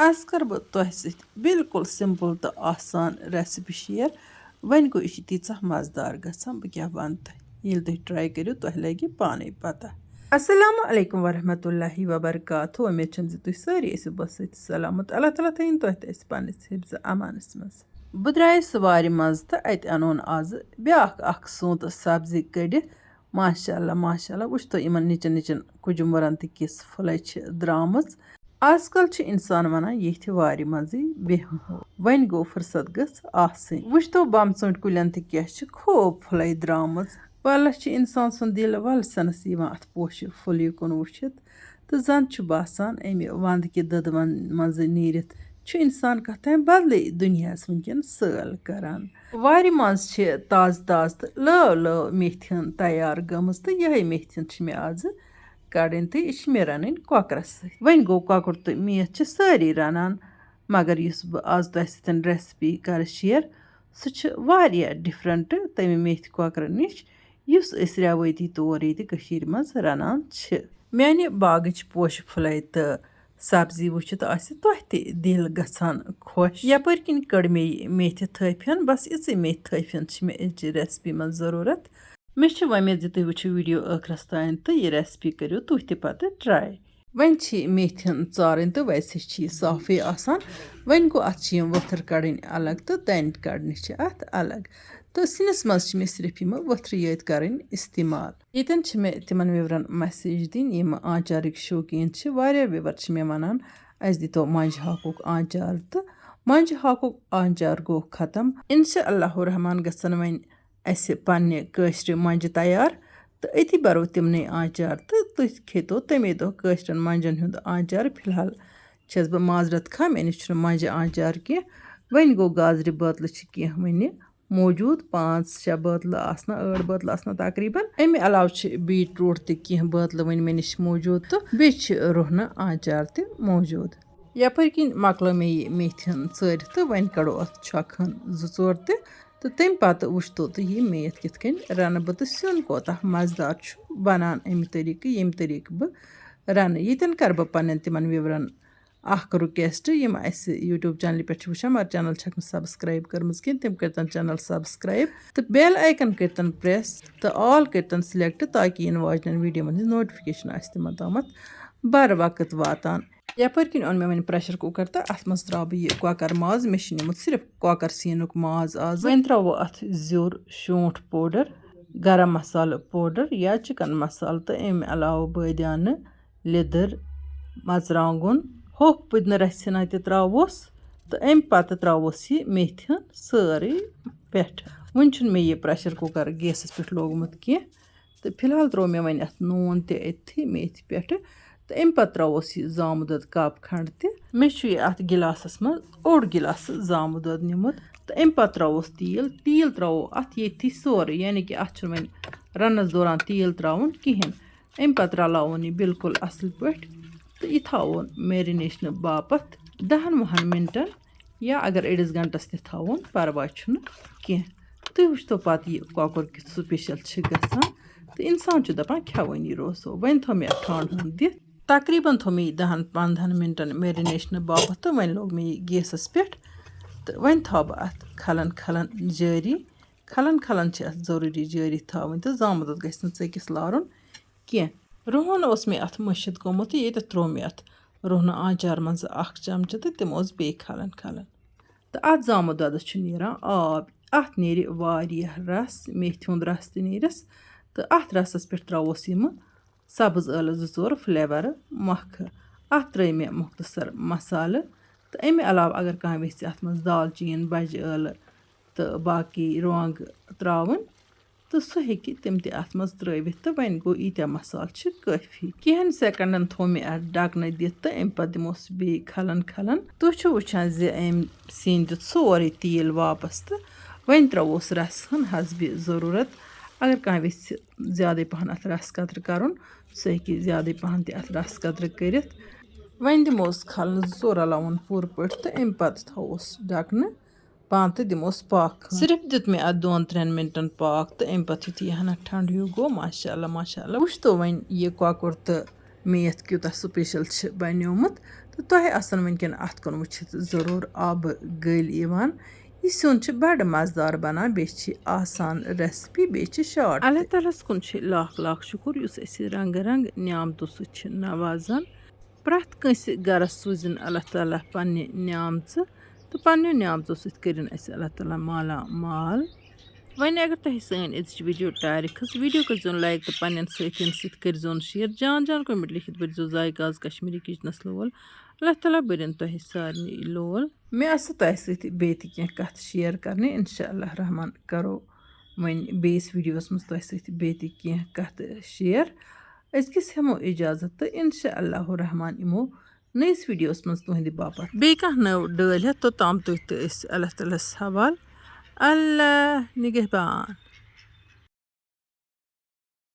آز کَرٕ بہٕ تۄہہِ سۭتۍ بِلکُل سِمپٕل تہٕ آسان ریسِپی شِیر وۄنۍ گوٚو یہِ چھِ تیٖژاہ مَزٕدار گژھان بہٕ کیٛاہ وَنہٕ تۄہہِ ییٚلہِ تُہۍ ٹرٛاے کٔرِو تۄہہِ لَگہِ پانَے پَتہ اَسَلامُ علیکُم ورحمتُہ وبرکاتہ اُمید چھَم زِ تُہۍ سٲری ٲسِو بہٕ سۭتۍ سلامت اللہ تعالیٰ تھٲیِن تۄہہِ تہِ أسۍ پنٛنِس حِفظِ اَمانَس منٛز بہٕ درٛایَس وارِ منٛز تہٕ اَتہِ اَنون آزٕ بیٛاکھ اَکھ سوٗنٛتہٕ سبزی کٔڑِتھ ماشاء اللہ وٕچھتو یِمَن نِچَن نِچَن کُجُمبرَن تہِ کِژھ پھٕلَے چھِ درٛامٕژ آزکل چھِ اِنسان وَنان ییٚتھِ وارِ منٛزٕے بیٚہمو وۄنۍ گوٚو فٕرسَت گٔژھ آسٕنۍ وٕچھتو بَمژوٗنٛٹھۍ کُلٮ۪ن تہِ کیٛاہ چھِ خوب پھٕلَے درٛامٕژ وَلہٕ چھِ اِنسان سُنٛد دِل وَلسَنَس یِوان اَتھ پوشہِ پھُلیہِ کُن وٕچھِتھ تہٕ زَن چھُ باسان اَمہِ وَندٕکہِ دٔدوَن منٛزٕ نیٖرِتھ چھُ اِنسان کَتھاہ بدلٕے دُنیاہَس وٕنکٮ۪ن سٲل کَران وارِ منٛز چھِ تازٕ تہٕ لٲو میٚتھِ ہٕن تیار گٔمٕژ تہٕ یِہوٚے میٚتھِ ہٕن چھِ مےٚ آزٕ کَڑٕنۍ تہٕ یہِ چھِ مےٚ رَنٕنۍ کۄکرَس سۭتۍ وۄنۍ گوٚو کۄکُر تہٕ میتھ چھِ سٲری رَنان مگر یُس بہٕ آز تۄہہِ سۭتۍ ریسِپی کَرٕ شِیر سُہ چھِ واریاہ ڈِفرَنٹ تَمہِ میتھِ کۄکرٕ نِش یُس أسۍ رٮ۪وٲیتی طور ییٚتہِ کٔشیٖرِ منٛز رَنان چھِ میٛانہِ باغٕچ پوشہِ پھٕلَے تہٕ سبزی وٕچھِتھ آسہِ تۄہہِ تہِ دِل گژھان خۄش یَپٲرۍ کِنۍ کٔڑ مےٚ یہِ میتھِ تھٔپۍ بَس یِژٕے میتھِ تھٔپۍ چھِ مےٚ أزچہِ ریسِپی منٛز ضروٗرت مےٚ چھِ وۄمید زِ تُہۍ وٕچھِو ویٖڈیو ٲخرَس تانۍ تہٕ یہِ ریسِپی کٔرِو تُہۍ تہِ پَتہٕ ٹرٛاے وۄنۍ چھِ میتھِ ژارٕنۍ تہٕ ویسے چھِ یہِ صافٕے آسان وۄنۍ گوٚو اَتھ چھِ یِم ؤتھٕر کَڑٕنۍ الگ تہٕ دَنہِ کَڑنہِ چھِ اَتھ الگ تہٕ سِنِس منٛز چھِ مےٚ صرف یِمہٕ ؤتھرٕ یٲتۍ کَرٕنۍ اِستعمال ییٚتٮ۪ن چھِ مےٚ تِمَن وِورَن مسیج دِنۍ یِم آنچارٕکۍ شوقیٖن چھِ واریاہ وِور چھِ مےٚ وَنان اَسہِ دِتو مۄنٛجہِ ہاکُک آنچار تہٕ مۄنٛجہِ ہاکُک آنچار گوٚو ختم اِنشاء اللہُ رحمان گژھن وۄنۍ اَسہِ پنٛنہِ کٲشرِ مۄنٛجہِ تیار تہٕ أتی بَرو تِمنٕے آنچار تہٕ تُہۍ کھیٚتو تَمے دۄہ کٲشرٮ۪ن مۄنٛجَن ہُنٛد آنچار فِلحال چھَس بہٕ معذرت خواہ مےٚ نِش چھُنہٕ مۄنٛجہِ آنچار کینٛہہ وۄنۍ گوٚو گازرِ بٲتلہٕ چھِ کینٛہہ وٕنہِ موٗجوٗد 5-6 بٲتلہٕ آسنہ 8 بٲتلہٕ آسنہ تقریٖباً اَمہِ علاوٕ چھِ بیٖٹروٗٹ تہِ کینٛہہ بٲتلہٕ وٕنہِ مےٚ نِش موٗجوٗد تہٕ بیٚیہِ چھِ رۄہنہٕ آنچار تہِ موٗجوٗد یَپٲرۍ کِنۍ مۄکلٲو مےٚ یہِ میتھِ ہٕن ژٲرِتھ تہٕ وۄنۍ کَڑو اَتھ چھۄکہٕ ہٕن 2-4 تہِ تہٕ تمہِ پَتہٕ وٕچھتو تُہۍ یہِ میتھ کِتھ کٔنۍ رَنہٕ بہٕ تہٕ سیُن کوتاہ مَزٕدار چھُ بَنان اَمہِ طٔریٖقہٕ ییٚمہِ طٔریٖقہٕ بہٕ رَنہٕ ییٚتٮ۪ن کَرٕ بہٕ پنٛنٮ۪ن تِمَن وِورَن اَکھ رُکوٮ۪سٹ یِم اَسہِ یوٗٹیوٗب چَنلہِ پٮ۪ٹھ چھِ وٕچھان مگر چَنَل چھَکھ نہٕ سَبسکرایب کٔرمٕژ کینٛہہ تِم کٔرۍتَن چَنَل سَبسکرایب تہٕ بیل آیکَن کٔرۍتَن پرٛٮ۪س تہٕ آل کٔرۍتَن سِلٮ۪کٹ تاکہِ یِنہٕ واجنٮ۪ن ویٖڈیوَن ہٕنٛز نوٹِفِکیشَن آسہِ تِمَن تامَتھ بَر وقت واتان یَپٲرۍ کِنۍ اوٚن مےٚ وۄنۍ پرٛٮ۪شَر کُکَر تہٕ اَتھ منٛز ترٛاوٕ بہٕ یہِ کۄکَر ماز مےٚ چھِ نِمُت صرف کۄکَر سیٖنُک ماز آز وۄنۍ ترٛاوو اَتھ زیُر شونٛٹھ پوڈَر گرم مصالہٕ پوڈَر یا چِکَن مصالہٕ تہٕ اَمہِ علاوٕ بٲدیانہٕ لیٚدٕر مَرژٕرٛانٛگُن ہوٚکھ پُدنہٕ رَژھِ ہنا تہِ ترٛاووس تہٕ اَمہِ پَتہٕ ترٛاووس یہِ میتھِ ہٕن سٲرٕے پٮ۪ٹھٕ وٕنہِ چھُنہٕ مےٚ یہِ پرٛٮ۪شَر کُکَر گیسَس پٮ۪ٹھ لوگمُت کینٛہہ تہٕ فِلحال ترٛوو مےٚ وۄنۍ اَتھ نوٗن تہِ أتھی میتھِ پٮ۪ٹھٕ تہٕ اَمہِ پَتہٕ ترٛاووس یہِ زامُت دۄد کَپ کھنٛڈ تہِ مےٚ چھُ یہِ اَتھ گِلاسَس منٛز اوٚڑ گِلاسہٕ زامُت دۄد نِمُت تہٕ اَمہِ پَتہٕ ترٛاووس تیٖل ترٛاوو اَتھ ییٚتھی سورُے یعنی کہِ اَتھ چھُنہٕ وۄنۍ رَنَس دوران تیٖل ترٛاوُن کِہیٖنۍ اَمہِ پَتہٕ رَلاوُن یہِ بِلکُل اَصٕل پٲٹھۍ تہٕ یہِ تھاوون میرِنیشنہٕ باپَتھ 10-12 مِنٹَن یا اگر أڑِس گھنٛٹَس تہِ تھاوون پَرواے چھُنہٕ کینٛہہ تُہۍ وٕچھتو پَتہٕ یہِ کۄکُر کیُتھ سُپیشَل چھِ گژھان تہٕ اِنسان چھُ دَپان کھٮ۪وٲنی روزو وۄنۍ تھوٚو مےٚ اَتھ ٹھانٛڈ ہُنٛد دِتھ تقریٖباً تھوٚو مےٚ یہِ 10-15 مِنٹَن میرِنیشنہٕ باپَتھ تہٕ وۄنۍ لوگ مےٚ یہِ گیسَس پٮ۪ٹھ تہٕ وۄنۍ تھاو بہٕ اَتھ کھَلَن جٲری کھَلَن چھِ اَتھ ضٔروٗری جٲری تھاوٕنۍ تہٕ زامُت دۄد گژھِ نہٕ ژٔکِس لارُن کینٛہہ رۄہَن اوس مےٚ اَتھ مٔشِد گوٚمُت تہٕ ییٚتٮ۪تھ ترٛوو مےٚ اَتھ رۄہنہٕ آنچار منٛزٕ 1 چَمچہٕ تہٕ تِم اوس بیٚیہِ کھَلَن تہٕ اَتھ زامُت دۄدَس چھُ نیران آب اَتھ نیرِ واریاہ رَس میتھِ ہُنٛد رَس تہِ نیرٮ۪س تہٕ اَتھ رَسَس پٮ۪ٹھ ترٛاووس یِمہٕ سبٕز ٲلہٕ 2-4 فٕلیوَرٕ مۄکھٕ اَتھ ترٛٲے مےٚ مۄختصر مصالہٕ تہٕ اَمہِ علاوٕ اگر کانٛہہ ویٚژھِ اَتھ منٛز دالچیٖن بَجہِ ٲلہٕ تہٕ باقٕے رۄنٛگ ترٛاوٕنۍ تہٕ سُہ ہیٚکہِ تِم تہِ اَتھ منٛز ترٛٲوِتھ تہٕ وۄنۍ گوٚو ییٖتیٛاہ مصالہٕ چھِ کٲفی کینٛہَن سٮ۪کَنٛڈَن تھوٚو مےٚ اَتھ ڈَکنہٕ دِتھ تہٕ اَمہِ پَتہٕ دِموس بیٚیہِ کھَلَن تُہۍ چھُو وٕچھان زِ أمۍ سِنۍ دیُت سورُے تیٖل واپَس تہٕ وۄنۍ ترٛاووس رَسہٕ ہٕن حسبہِ ضروٗرت اگر کانٛہہ ویٚژھِ زیادَے پَہَن اَتھ رَس قطرٕ کَرُن سُہ ہیٚکہِ زیادَے پَہَن تہِ اَتھ رَس قطرٕ کٔرِتھ وۄنۍ دِموس کھَلنہٕ 2 رَلاوُن پوٗرٕ پٲٹھۍ تہٕ اَمہِ پَتہٕ تھاووس ڈَکنہٕ بنٛد تہٕ دِموس پاکھ صرف دیُت مےٚ اَتھ 2-3 مِنٹَن پاکھ تہٕ اَمہِ پَتہٕ یُتھُے یہِ ہنا ٹھنٛڈٕ ہیوٗ گوٚو ماشاء اللہ وٕچھتو وۄنۍ یہِ کۄکُر تہٕ میتھ کوٗتاہ سُپیشَل چھِ بَنیومُت तो तोहे आसन वनकन अत कुन वुचित जरूर आब गल यवान यह सिन बड़ मज़ेदार बनान बेच आसान रेसिपी बेच शॉर्ट अल्लाह तालास कुन लाख लाख शुक्र युस अस रंग रंग न्यामतों सह नवाजान प्रथ कंस गरस सूजन अल्लाह ताला पन्ने न्यामच तो पन्ने न्यामतों सह करिन अस अल्लाह ताला माला माल वन अगर तुम सन वीडियो टायर खस वीडियो कर लाइक तो पन्न सथियन सर शेयर जान जान कमेंट लिखित बरजो जायकाज कश्मीरी किचनस लोल अल्लाह ताला बरन तुह सारे लोल मे आस तुह सह कत शेयर करने इंशाअल्लाह रहमान करो वन बेस वीडियोस मज तुह सह कत शेयर अजकिस हमो इजाजत तो इंशाअल्लाह रहमान इमो नईस वीडियोस मज तुहद बापत बे कह नव डल तो ताम तुह तो अल्लाह ताला हवाल अल्लाह निगहबान।